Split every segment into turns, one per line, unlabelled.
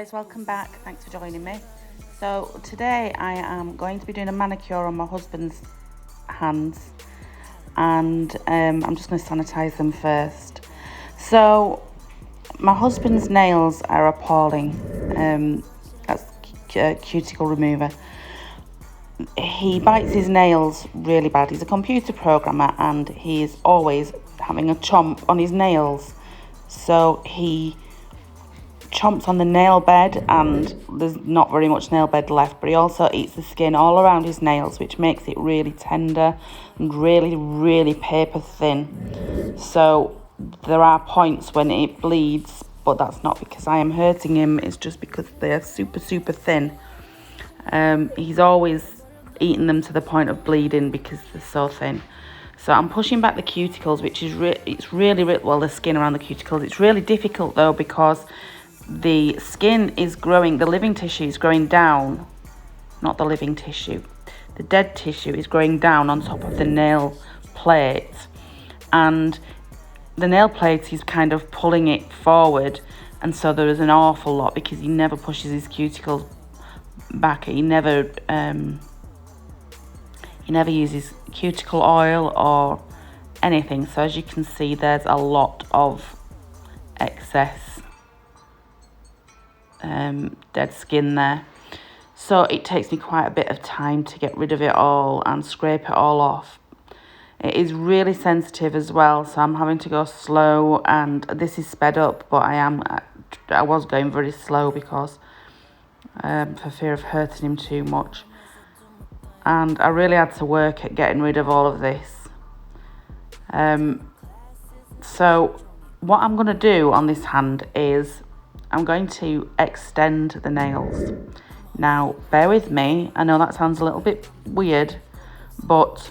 guys, welcome back. Thanks for joining me. So today I am going to be doing a manicure on my husband's hands, and I'm just going to sanitize them first. So my husband's nails are appalling. That's cuticle remover. He bites his nails really bad. He's a computer programmer and he is always having a chomp on his nails. So he chomps on the nail bed and there's not very much nail bed left, but he also eats the skin all around his nails, which makes it really tender and really paper thin. So there are points when it bleeds, but that's not because I am hurting him, it's just because they're super thin. He's always eaten them to the point of bleeding because they're so thin. So I'm pushing back the cuticles, which is it's really well, the skin around the cuticles. It's really difficult though, because the skin is growing, the living tissue is growing down, not the living tissue, the dead tissue is growing down on top of the nail plate, and the nail plate is kind of pulling it forward, and so there is an awful lot because he never pushes his cuticles back. He never uses cuticle oil or anything. So as you can see, there's a lot of excess dead skin there. So it takes me quite a bit of time to get rid of it all and scrape it all off. It is really sensitive as well, so I'm having to go slow, and this is sped up, but I was going very slow because for fear of hurting him too much. And I really had to work at getting rid of all of this. So what I'm going to do on this hand is I'm going to extend the nails. Now, bear with me. I know that sounds a little bit weird, but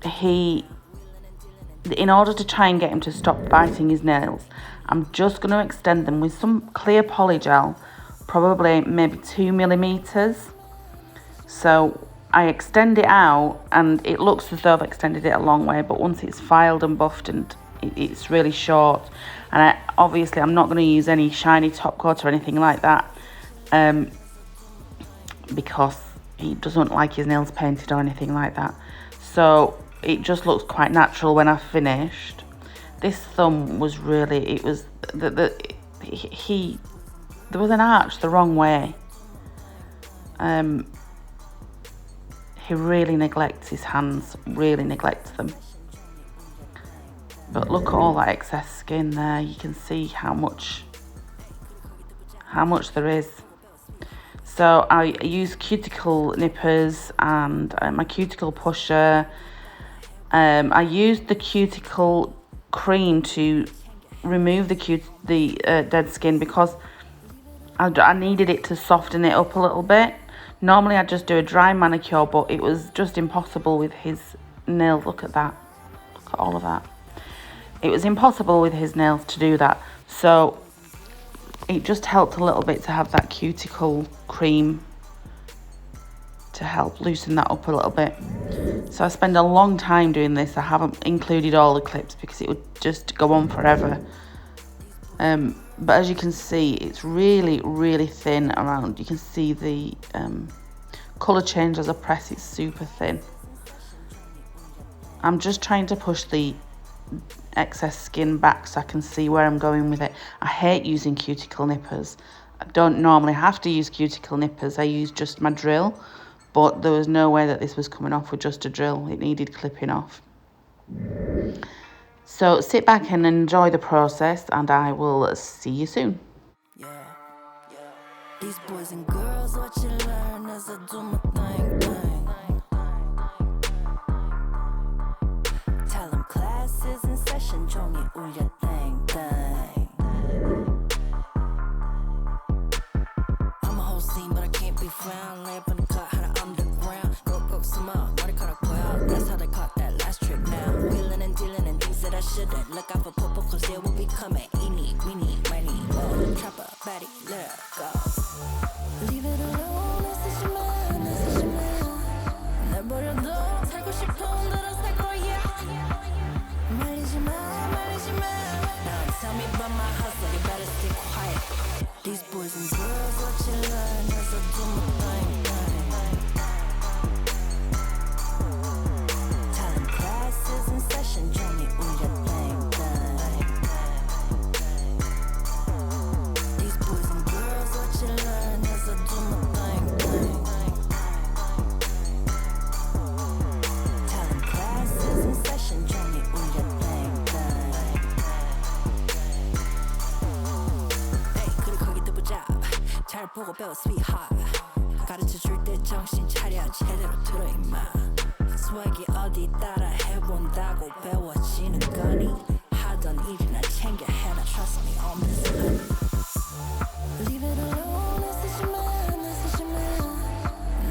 in order to try and get him to stop biting his nails, I'm just going to extend them with some clear polygel, probably maybe 2 millimeters. So I extend it out, and it looks as though I've extended it a long way, but once it's filed and buffed and it's really short, and obviously I'm not going to use any shiny top coat or anything like that, because he doesn't like his nails painted or anything like that. So it just looks quite natural when I've finished. This thumb was really, it was there was an arch the wrong way. He really neglects his hands, really neglects them. But look at all that excess skin there. You can see how much there is. So I use cuticle nippers and my cuticle pusher. I used the cuticle cream to remove the dead skin because I needed it to soften it up a little bit. Normally I just do a dry manicure, but it was just impossible with his nails. Look at that. Look at all of that. It was impossible with his nails to do that. So it just helped a little bit to have that cuticle cream to help loosen that up a little bit. So I spend a long time doing this. I haven't included all the clips because it would just go on forever. But as you can see, it's really thin around. You can see the colour change as I press. It's super thin. I'm just trying to push the excess skin back so I can see where I'm going with it. I hate using cuticle nippers. I don't normally have to use cuticle nippers. I use just my drill, but there was no way that this was coming off with just a drill. It needed clipping off. So sit back and enjoy the process, and I will see you soon.
Yeah. These boys and girls, what you learn as I do my thing. Tell them classes in session, 종이 울려 thing. I'm a whole scene, but I can't be found. Lay up in the cut, how to underground. Go, smile, 머리카락 보여. That's how they caught that last trick now. Wheeling and dealing and things that I shouldn't. Look out for popo, cause they will be coming. Eeny, meeny, miny, mo. Trapper, baddie, let her go. Leave it alone, 있으시면. 내버려둬, 살고 싶은 대로 살 거야. 말리지 마. Now tell me about my hustle, you better stay quiet. These 배워 sweetheart 가르쳐줄 때 정신 차려 제대로 들어 임마 swag이 어디 따라 해본다고 배워지는 거니 하던 일이나 챙겨 해라 trust me on this honey Leave it alone 애쓰지마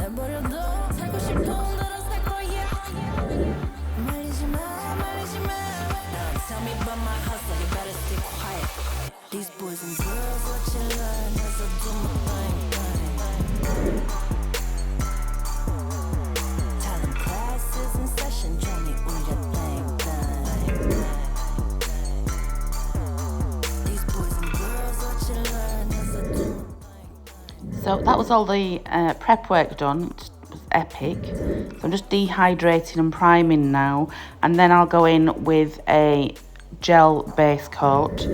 내버려둬 살고 싶은 대로 살 거야 말리지마 Don't tell me about my hustle you better stay quiet These boys and girls what you learn as I do my thing Talent classes in session 종이 울려 땡땡 These boys and girls what you learn as I do my thing
So that was all the prep work done. It was epic. So I'm just dehydrating and priming now, and then I'll go in with a gel base coat.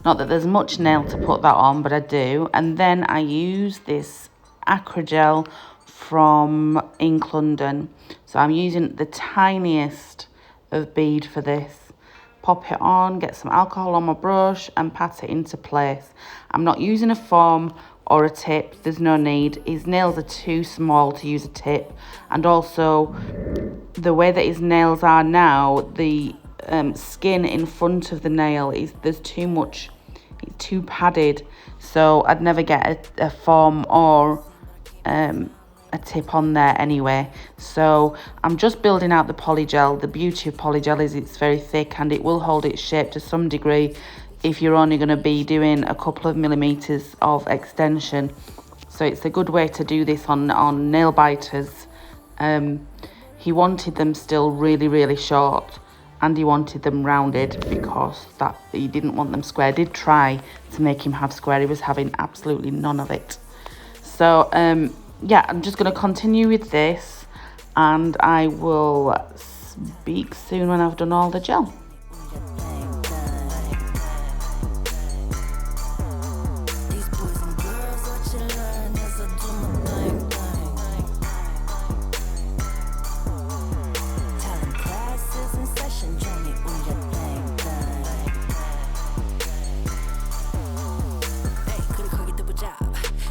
Not that there's much nail to put that on, but I do. And then I use this Acrogel from Ink London. So I'm using the tiniest of bead for this. Pop it on, get some alcohol on my brush and pat it into place. I'm not using a foam or a tip, there's no need. His nails are too small to use a tip, and also the way that his nails are now, the skin in front of the nail there's too much, it's too padded, so I'd never get a foam or a tip on there anyway. So I'm just building out the polygel. The beauty of polygel is it's very thick and it will hold its shape to some degree if you're only going to be doing a couple of millimeters of extension. So it's a good way to do this on nail biters. He wanted them still really short, and he wanted them rounded because that he didn't want them square. I did try to make him have square, he was having absolutely none of it. So yeah, I'm just going to continue with this, and I will speak soon when I've done all the gel.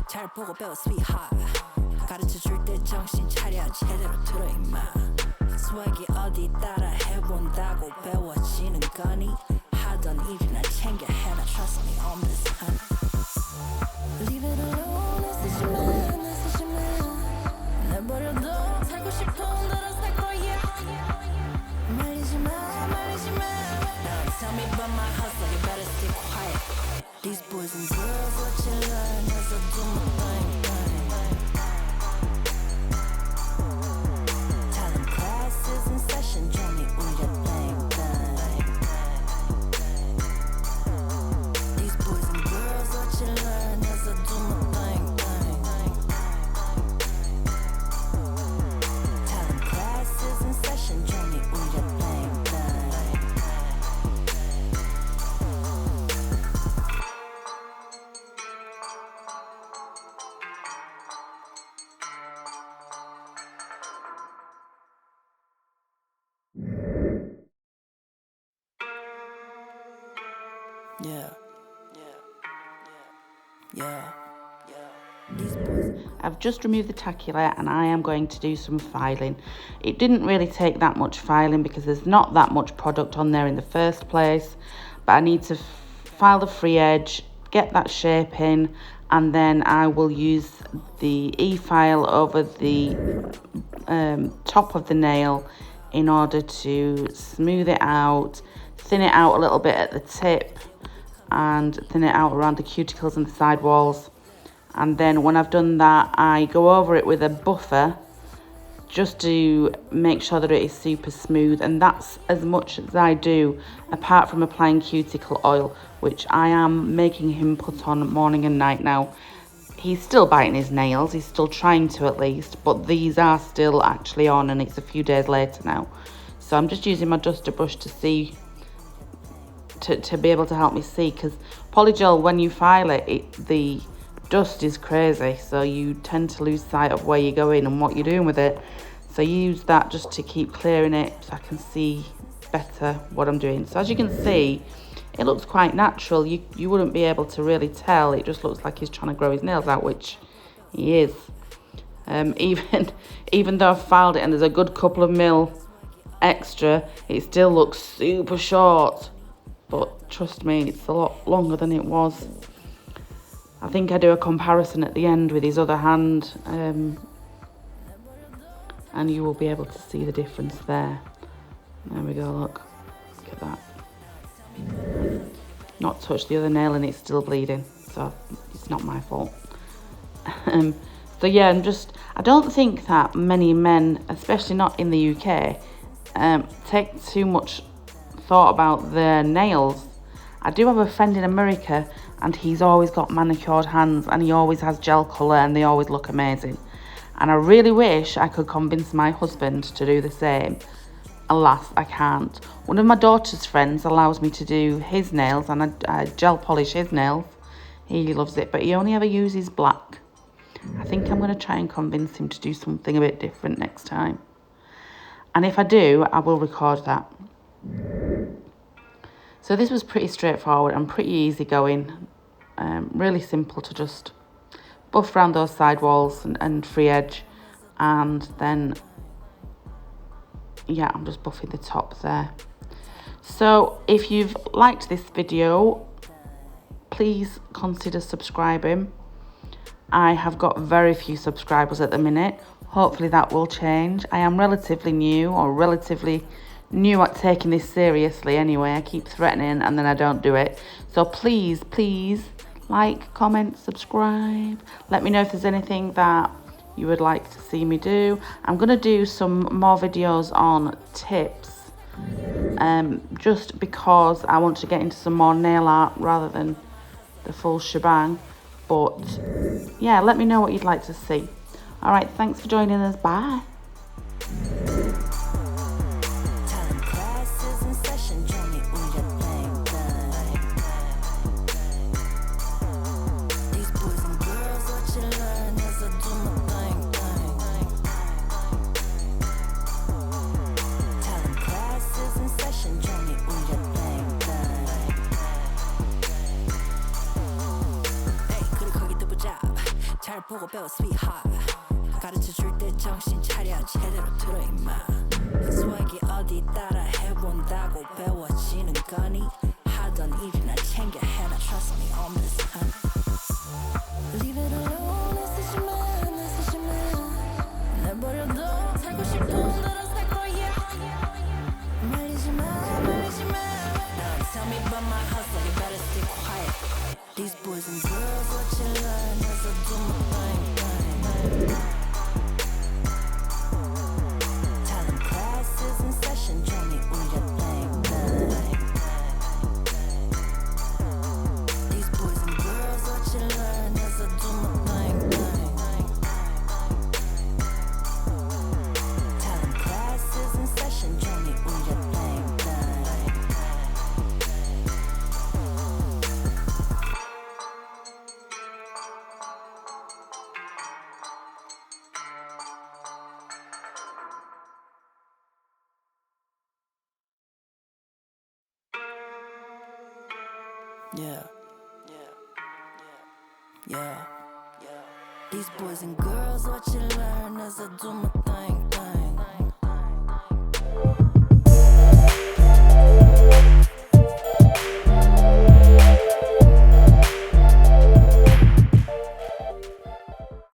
잘 보고 배워 sweetheart 가르쳐줄 때 정신 차려 제대로 들어 임마 swag이 어디 따라 해본다고 배워지는 거니 하던 일이나 챙겨 해라 trust me on this honey Leave it alone 애쓰지마 내버려둬 살고 싶은 대로 살 거야 말리지마 Don't tell me about my hustle you better stay quiet These boys and girls what you learn as I do my thing Talent classes in session 종이 울려 땡땡 These boys and girls what you learn as I do my thing Talent classes in session 종이 울려 땡땡 Yeah. These boys.
I've just removed the tackula and I am going to do some filing. It didn't really take that much filing because there's not that much product on there in the first place, but I need to file the free edge, get that shape in, and then I will use the e-file over the top of the nail in order to smooth it out, thin it out a little bit at the tip, and thin it out around the cuticles and the side walls. And then when I've done that, I go over it with a buffer just to make sure that it is super smooth, and that's as much as I do apart from applying cuticle oil, which I am making him put on morning and night now. He's still biting his nails, he's still trying to at least, but these are still actually on and it's a few days later now. So I'm just using my duster brush to see, to be able to help me see, because polygel, when you file it, the dust is crazy, so you tend to lose sight of where you're going and what you're doing with it. So use that just to keep clearing it so I can see better what I'm doing. So as you can see, it looks quite natural. You wouldn't be able to really tell. It just looks like he's trying to grow his nails out, which He is. Even though I've filed it and there's a good couple of mil extra, it still looks super short. But trust me, it's a lot longer than it was. I think I do a comparison at the end with his other hand, and you will be able to see the difference there. There we go, look at that. Not touched the other nail and it's still bleeding, so it's not my fault. So yeah, I don't think that many men, especially not in the UK, take too much thought about their nails. I do have a friend in America and he's always got manicured hands and he always has gel colour and they always look amazing. And I really wish I could convince my husband to do the same. Alas, I can't. One of my daughter's friends allows me to do his nails and I gel polish his nails. He loves it, but he only ever uses black. I think I'm going to try and convince him to do something a bit different next time. And if I do, I will record that. So this was pretty straightforward and pretty easy going. Really simple to just buff around those side walls and free edge. And then, yeah, I'm just buffing the top there. So if you've liked this video, please consider subscribing. I have got very few subscribers at the minute. Hopefully that will change. I am relatively new at taking this seriously anyway. I keep threatening and then I don't do it. So please like, comment, subscribe. Let me know if there's anything that you would like to see me do. I'm going to do some more videos on tips. Just because I want to get into some more nail art rather than the full shebang. But yeah, let me know what you'd like to see. All right, thanks for joining us. Bye.
잘 보고 배워 sweetheart 가르쳐줄 때 정신 차려 제대로 들어 임마 수학이 어디 따라 해본다고 배워지는 거니 하던 일이나 챙겨 해라 trust me on this honey Leave it alone 애쓰지마 내버려둬 살고 싶은 대로 살 거야 말리지마 Don't tell me about my hustle you better stay quiet These boys and girls what you learn as I do my thing Talent classes in session journey on your thing These boys and girls what you learn as I do my thing Talent classes in session journey on your thing Yeah. These boys and girls, what you learn as I do my thing.